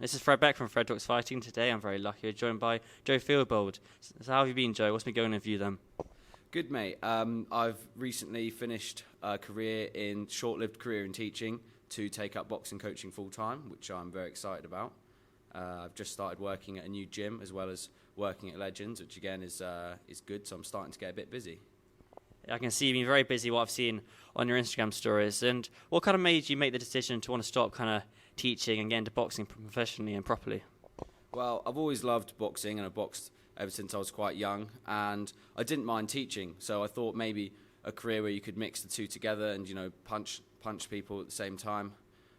This is Fred Beck from Fred Talks Fighting. Today I'm very lucky. We're joined by Joe Theobald. So how have you been, Joe? What's been going on with you then? Good, mate. I've recently finished a short-lived career in teaching to take up boxing coaching full-time, which I'm very excited about. I've just started working at a new gym as well as working at Legends, which again is good, so I'm starting to get a bit busy. I can see you've been very busy, what I've seen on your Instagram stories. And what kind of made you make the decision to want to stop kind of teaching and get into boxing professionally and properly? Well, I've always loved boxing and I've boxed ever since I was quite young, and I didn't mind teaching, so I thought maybe a career where you could mix the two together and, you know, punch people at the same time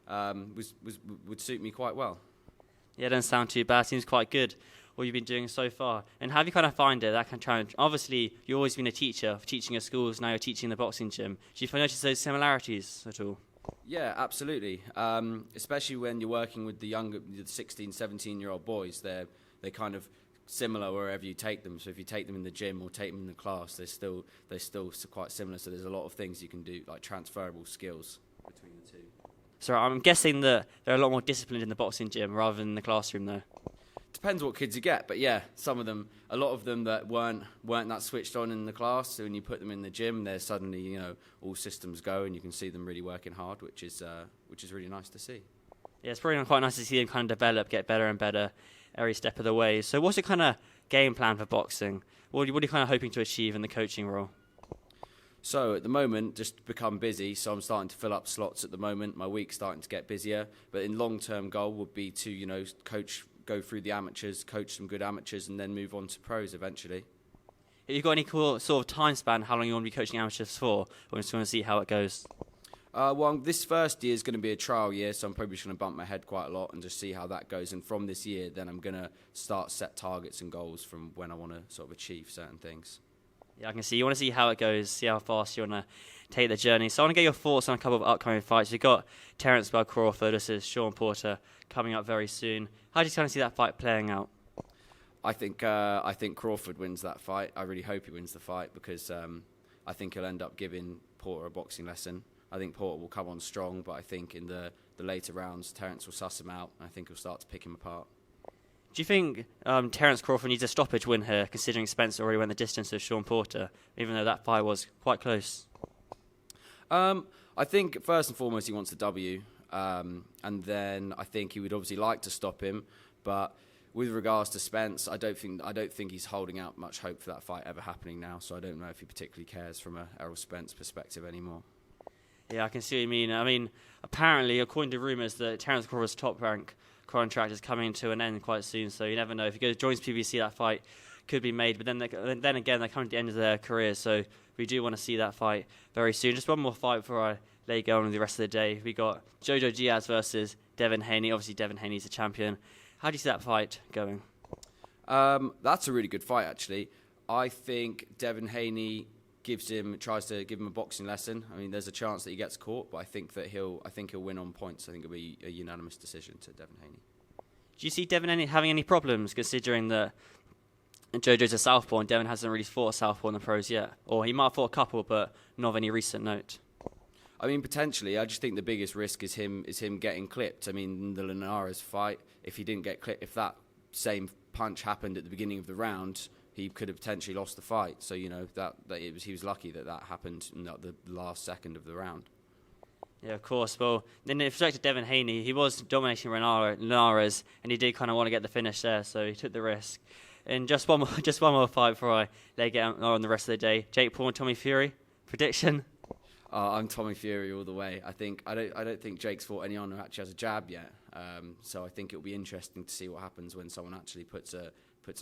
would suit me quite well. Yeah, it doesn't sound too bad. Seems quite good what you've been doing so far. And how have you kind of find it, that kind of challenge? Obviously, you've always been a teacher, teaching at schools, now you're teaching in the boxing gym. Do you notice those similarities at all? Yeah, absolutely. Especially when you're working with the 16, 17-year-old boys, they're kind of similar wherever you take them. So if you take them in the gym or take them in the class, they're still quite similar. So there's a lot of things you can do, like transferable skills between the two. So I'm guessing that they're a lot more disciplined in the boxing gym rather than the classroom, though. Depends what kids you get, but yeah, a lot of them that weren't that switched on in the class, so when you put them in the gym, they're suddenly, you know, all systems go, and you can see them really working hard, which is really nice to see. Yeah, it's probably quite nice to see them kind of develop, get better and better every step of the way. So what's your kind of game plan for boxing? What are you kind of hoping to achieve in the coaching role? So at the moment, just become busy. So I'm starting to fill up slots at the moment. My week's starting to get busier. But in long-term goal would be to, you know, go through the amateurs, coach some good amateurs, and then move on to pros eventually. Have you got any cool sort of time span, how long you want to be coaching amateurs for? Or just want to see how it goes? Well, this first year is going to be a trial year, so I'm probably just going to bump my head quite a lot and just see how that goes. And from this year, then I'm going to set targets and goals from when I want to sort of achieve certain things. Yeah, I can see. You want to see how it goes, see how fast you want to take the journey. So I want to get your thoughts on a couple of upcoming fights. You've got Terence Crawford, this is Sean Porter, coming up very soon. How do you kind of see that fight playing out? I think Crawford wins that fight. I really hope he wins the fight because I think he'll end up giving Porter a boxing lesson. I think Porter will come on strong, but I think in the later rounds, Terence will suss him out, and I think he'll start to pick him apart. Do you think Terence Crawford needs a stoppage win here, considering Spence already went the distance with Sean Porter, even though that fight was quite close? I think first and foremost he wants a W, and then I think he would obviously like to stop him. But with regards to Spence, I don't think he's holding out much hope for that fight ever happening now. So I don't know if he particularly cares from a Errol Spence perspective anymore. Yeah, I can see what you mean. I mean, apparently, according to rumours, that Terence Crawford's top rank contract is coming to an end quite soon, so you never know. If he joins PBC, that fight could be made, but then again, they're coming to the end of their career, so we do want to see that fight very soon. Just one more fight before I let you go on with the rest of the day. We got Jojo Diaz versus Devin Haney. Obviously, Devin Haney's the champion. How do you see that fight going? That's a really good fight, actually. I think Devin Haney tries to give him a boxing lesson. I mean, there's a chance that he gets caught, but I think he'll win on points. I think it'll be a unanimous decision to Devin Haney. Do you see Devin Haney having any problems, considering that Jojo's a southpaw and Devin hasn't really fought a southpaw in the pros yet? Or he might have fought a couple, but not of any recent note. I mean, potentially. I just think the biggest risk is him getting clipped. I mean, the Linares fight, if he didn't get clipped, if that same punch happened at the beginning of the round, he could have potentially lost the fight. So, you know, he was lucky that happened in the last second of the round. Yeah, of course. Well, then in respect to Devin Haney, he was dominating Linares, and he did kind of want to get the finish there, so he took the risk. And just one more fight before I let you get on the rest of the day. Jake Paul and Tommy Fury. Prediction? I'm Tommy Fury all the way. I don't think Jake's fought anyone who actually has a jab yet. So I think it'll be interesting to see what happens when someone actually puts a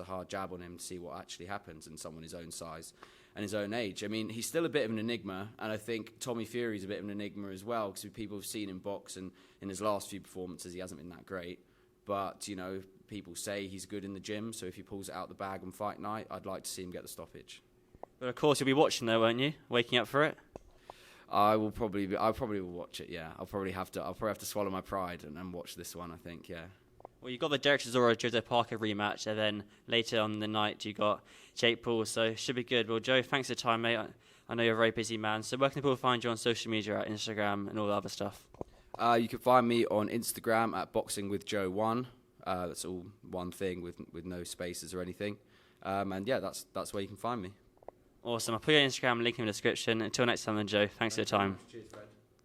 hard jab on him, to see what actually happens in someone his own size and his own age. I mean, he's still a bit of an enigma, and I think Tommy Fury's a bit of an enigma as well, because people have seen him box, and in his last few performances he hasn't been that great. But, you know, people say he's good in the gym, so if he pulls it out the bag on fight night, I'd like to see him get the stoppage. But of course you'll be watching though, won't you? Waking up for it? I probably will watch it, yeah. I'll probably have to swallow my pride and watch this one, I think, yeah. Well, you got the Derek Chisora Joseph Parker rematch, and then later on in the night you got Jake Paul, so it should be good. Well, Joe, thanks for the time, mate. I know you're a very busy man, so where can people find you on social media, at Instagram and all the other stuff? You can find me on Instagram at boxingwithjoe1. That's all one thing with no spaces or anything. And yeah, that's where you can find me. Awesome. I'll put your Instagram link in the description. Until next time, then, Joe. Thanks for your time. Cheers, Fred.